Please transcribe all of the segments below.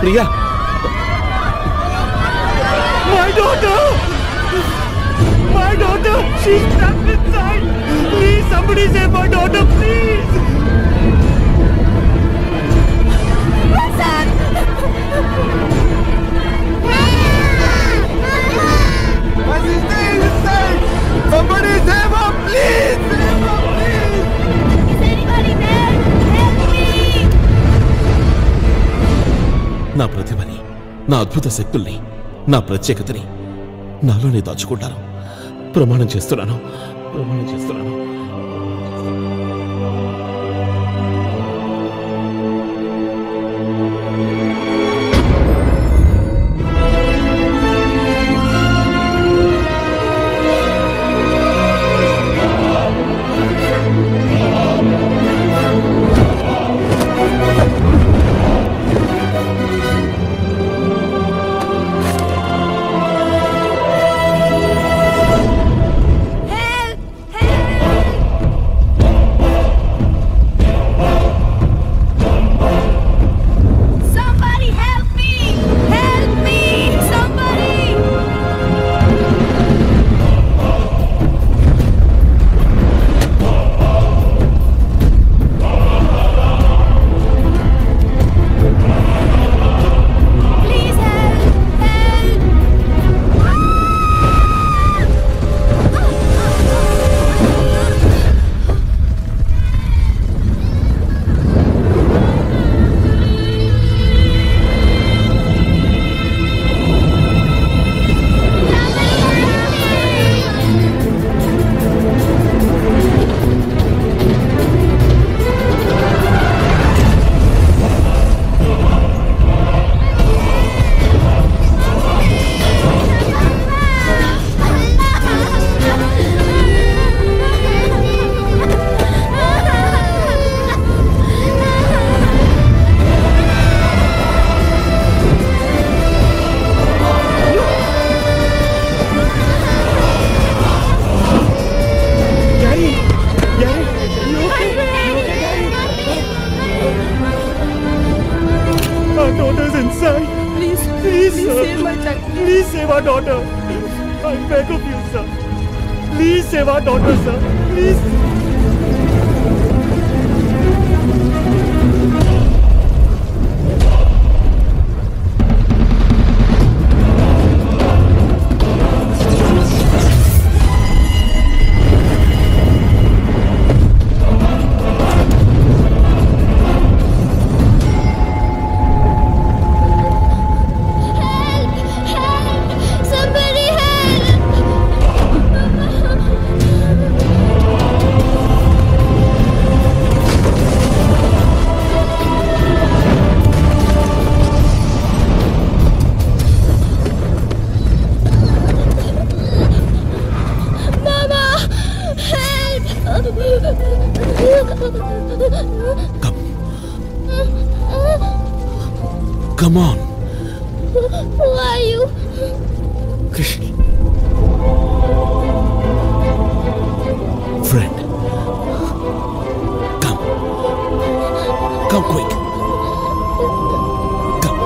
Priya My daughter! My daughter! She's trapped inside! Please, somebody save my daughter, please! My sister is inside! Somebody save her, please! Save her, please! Is anybody there? Help me! నా ప్రతిభని, నా అద్భుత శక్తుల్ని, నా ప్రత్యేకతని నాలోనే దాచుకుంటాను. ప్రమాణం చేస్తున్నాను. Please save our daughter. I beg of you, sir. Please save our daughter, sir. Please. Come on. Who are you? Krishna. Friend. Come. Come quick. Come.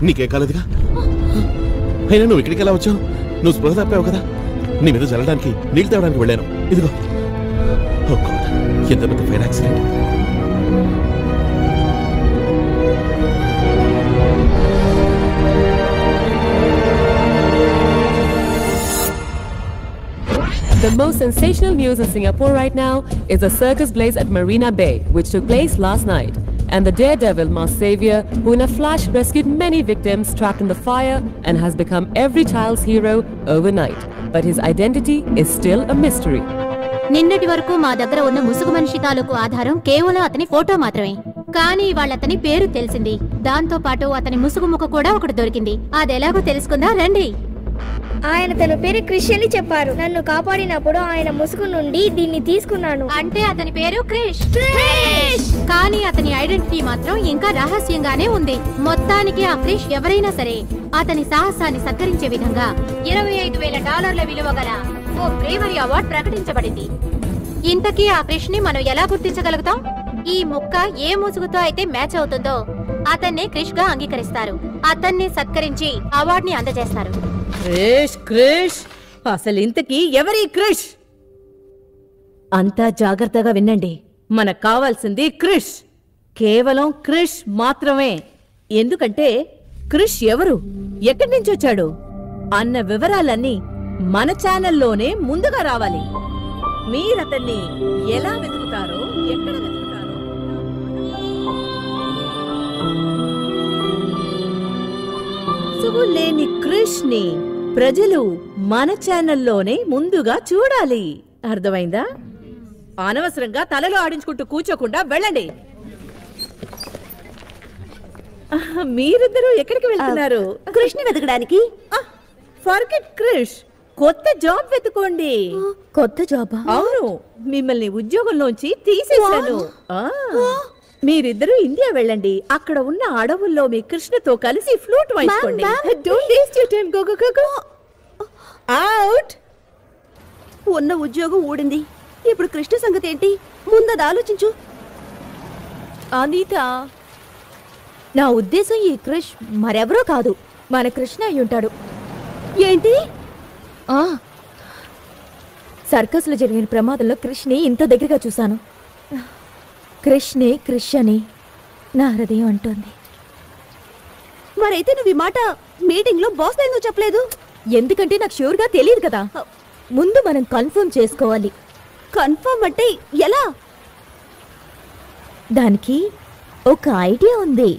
నీకే కాలేదుగా అయినా నువ్వు ఇక్కడికి ఎలా వచ్చావు? నువ్వు స్పృహ తప్పావు కదా, నీ మీద చల్లడానికి నీళ్ళు తేవడానికి వెళ్ళాను. ఇదిగో. ఓ గాడ్, ఎంత పెద్ద fire accident. The most sensational news in Singapore right now is a circus blaze at Marina Bay, which took place last night. And the daredevil masked savior, who in a flash rescued many victims trapped in the fire and has become every child's hero overnight. But his identity is still a mystery. నిన్నటి వరకు మా దగ్గర ఉన్న ముసుగు మనిషి తాలూకు ఆధారం కేవలం అతని ఫోటో మాత్రమే. కానీ వాళ్ళతని పేరు తెలిసింది. దాంతో పాటు అతని ముసుగు ముక్క కూడా ఒకటి దొరికింది. అదెలాగో తెలుసుకుందాం రండి. ఆయన తన పేరు క్రిష్ అని చెప్పారు. నన్ను కాపాడినప్పుడు ఆయన ముసుగు నుండి దీన్ని తీసుకున్నాను. అంటే అతని పేరు క్రిష్. కానీ అతని ఐడెంటిటీ మాత్రం ఇంకా రహస్యంగానే ఉంది. మొత్తానికి ఆ క్రిష్ ఎవరైనా సరే అతని సాహసాన్ని సత్కరించే విధంగా $25,000 విలువ గల ఓ బ్రేవరీ అవార్డు ప్రకటించబడింది. ఇంతకీ ఆ క్రిష్ ని మనం ఎలా గుర్తించగలుగుతాం? ఈ ముక్క ఏ ముసుగుతో అయితే మ్యాచ్ అవుతుందో అతన్నే క్రిష్ గా అంగీకరిస్తారు. అతన్ని సత్కరించి అవార్డుని అందజేస్తారు. క్రిష్ క్రిష్ అసలు ఇంతకీ ఎవరి క్రిష్? అంతా జాగ్రత్తగా వినండి. మనకు కావాల్సింది క్రిష్, కేవలం క్రిష్ మాత్రమే. ఎందుకంటే క్రిష్ ఎవరు, ఎక్కడి నుంచి వచ్చాడు అన్న వివరాలన్నీ మన ఛానల్లోనే ముందుగా రావాలి. మీరతన్ని ఎలా వెతుకుతారో, ఎక్కడ వెతుకుతారో లేని క్రిష్ ని ప్రజలు మన ఛానల్లోనే ముందుగా చూడాలి. అర్థమైందా? అనవసరంగా తలలో ఆడించుకుంటూ కూర్చోకుండా వెళ్ళండి. మీరిద్దరూ ఎక్కడికి వెళ్తున్నారు? కృష్ణ వెతకడానికి. ఫర్గెట్ క్రిష్, కొత్త జాబ్ వెతుకోండి. కొత్త జాబా? అవును, మిమ్మల్ని ఉద్యోగంలోంచి తీసేశాను. మీరిద్దరూ ఇండియా వెళ్ళండి. అక్కడ ఉన్న అడవుల్లో మీ కృష్ణతో కలిసి flute వాయించుకోండి. Don't waste your time. Go, go, go, go. Out. ఉన్న ఉద్యోగం ఊడింది. ఇప్పుడు కృష్ణ సంగతి ఏంటి? ముందది ఆలోచించు. అనిత, నా ఉద్దేశం ఈ క్రిష్ మరెవరో కాదు, మన కృష్ణ అయి ఉంటాడు. ఏంటి? సర్కస్లో జరిగిన ప్రమాదంలో క్రిష్ని ఇంత దగ్గరగా చూశాను. క్రిష్నే క్రిష్ అని నా హృదయం అంటోంది. మరైతే నువ్వు ఈ మాట మీటింగ్ లో బాస్ ఎందుకు చెప్పలేదు? ఎందుకంటే నాకు షూర్గా తెలియదు కదా. ముందు మనం కన్ఫర్మ్ చేసుకోవాలి. కన్ఫర్మ్ అంటే ఎలా? దానికి ఒక ఐడియా ఉంది.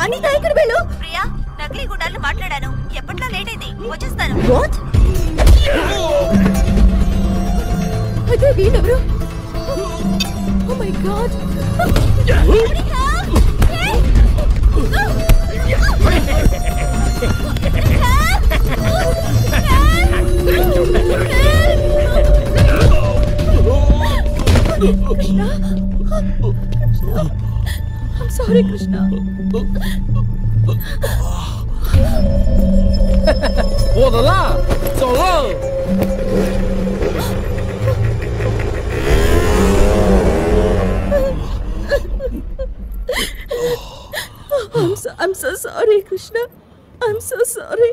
అనిత ఇక్కడ వెళ్ళు. ప్రియా, నకిలీ గుండాలను మాట్లాడాను. ఎప్పట్లో లేట్ అయింది, వచ్చేస్తాను. వాట్? అదే వీడెవరు? Oh my God. Krishna, I'm sorry, Krishna.我的啦，走喽。I'm so sorry, Krishna. I'm so sorry.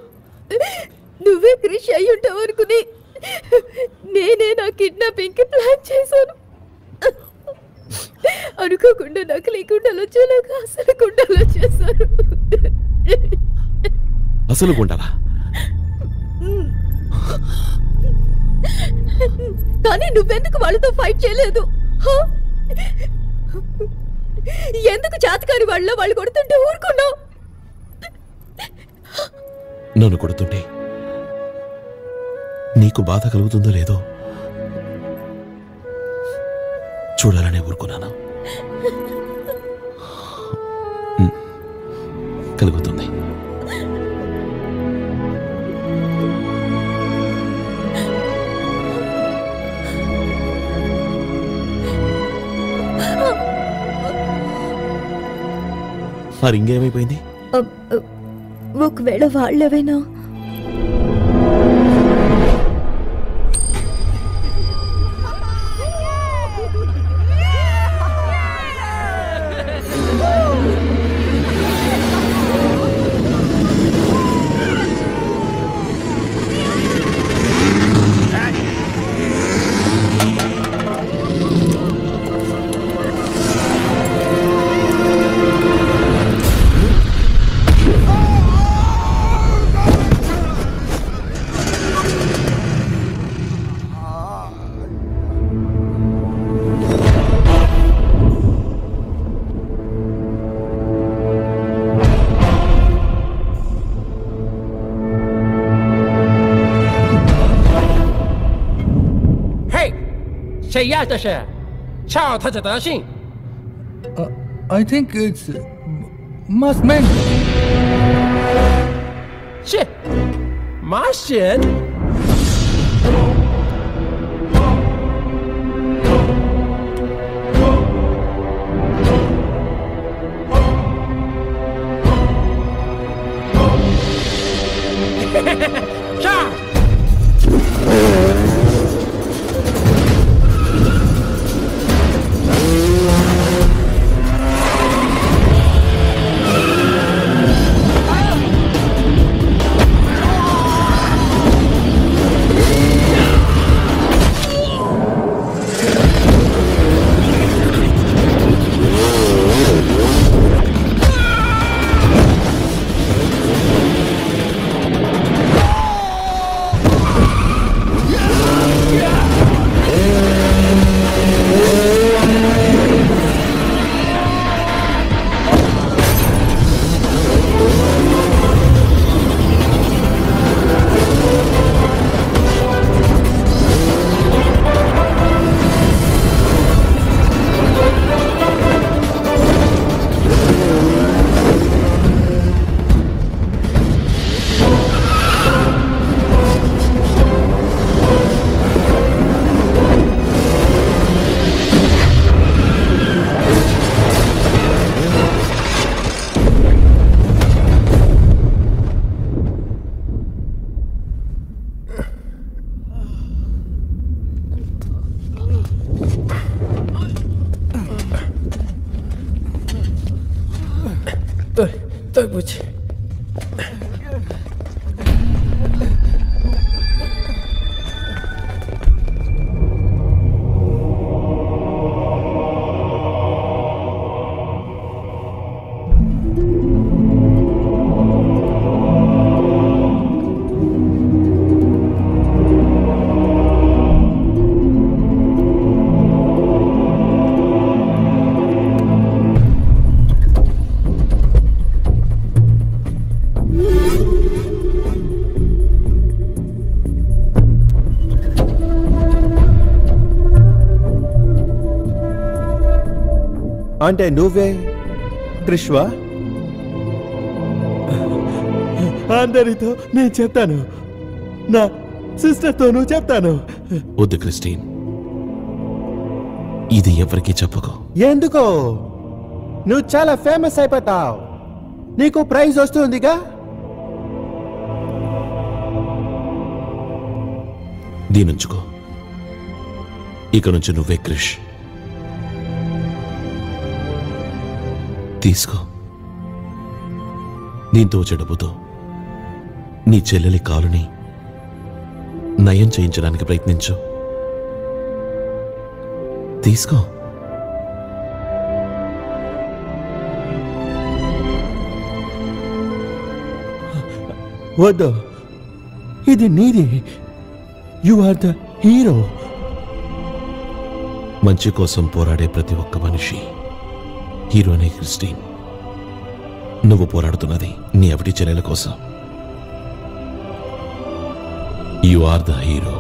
నువ్వే క్రిష్ అయి ఉంటావు అనుకుని నేనే నా కిడ్నాపింగ్ కి ప్లాన్ చేశాను. అనుకోకుండా నకిలీ కూర్చోలేక అసలు గుండాలో చేశారు. అసలు గుండాలా? కానీ నువ్వెందుకు వాళ్ళతో ఫైట్ చేయలేదు? ఎందుకు చాతకారి వాళ్ళు కొడుతుంటే ఊరుకున్నావు? నన్ను కొడుతుంటే నీకు బాధ కలుగుతుందో లేదో చూడాలనే ఊరుకున్నాను. కలుగుతుంది. ఆ రింగ్ ఏమైపోయింది? ఒకవేళ వాళ్ళేవైనా I think it's Maskman. Shit! Martian? అంటే నువ్వే క్రిష్వా? అందరితో నేను చెప్తాను, నా సిస్టర్తోనూ చెప్తాను. వద్దు క్రిస్టిన్, ఇది ఎవరికి చెప్పుకో. ఎందుకో? నువ్వు చాలా ఫేమస్ అయిపోతావు, నీకు ప్రైజ్ వస్తుందిగా. దీనుంచుకో, ఇక నుంచి నువ్వే క్రిష్. తీసుకో. దీంతో వచ్చే డబ్బుతో నీ చెల్లెలి కాలుని నయం చేయించడానికి ప్రయత్నించు. తీసుకో. వద్దు, ఇది నీది. You are the hero. మంచి కోసం పోరాడే ప్రతి ఒక్క మనిషి హీరోనే క్రిస్టిన్. నువ్వు పోరాడుతున్నది నీ అవిటి చెల్లెల కోసం. You are the hero.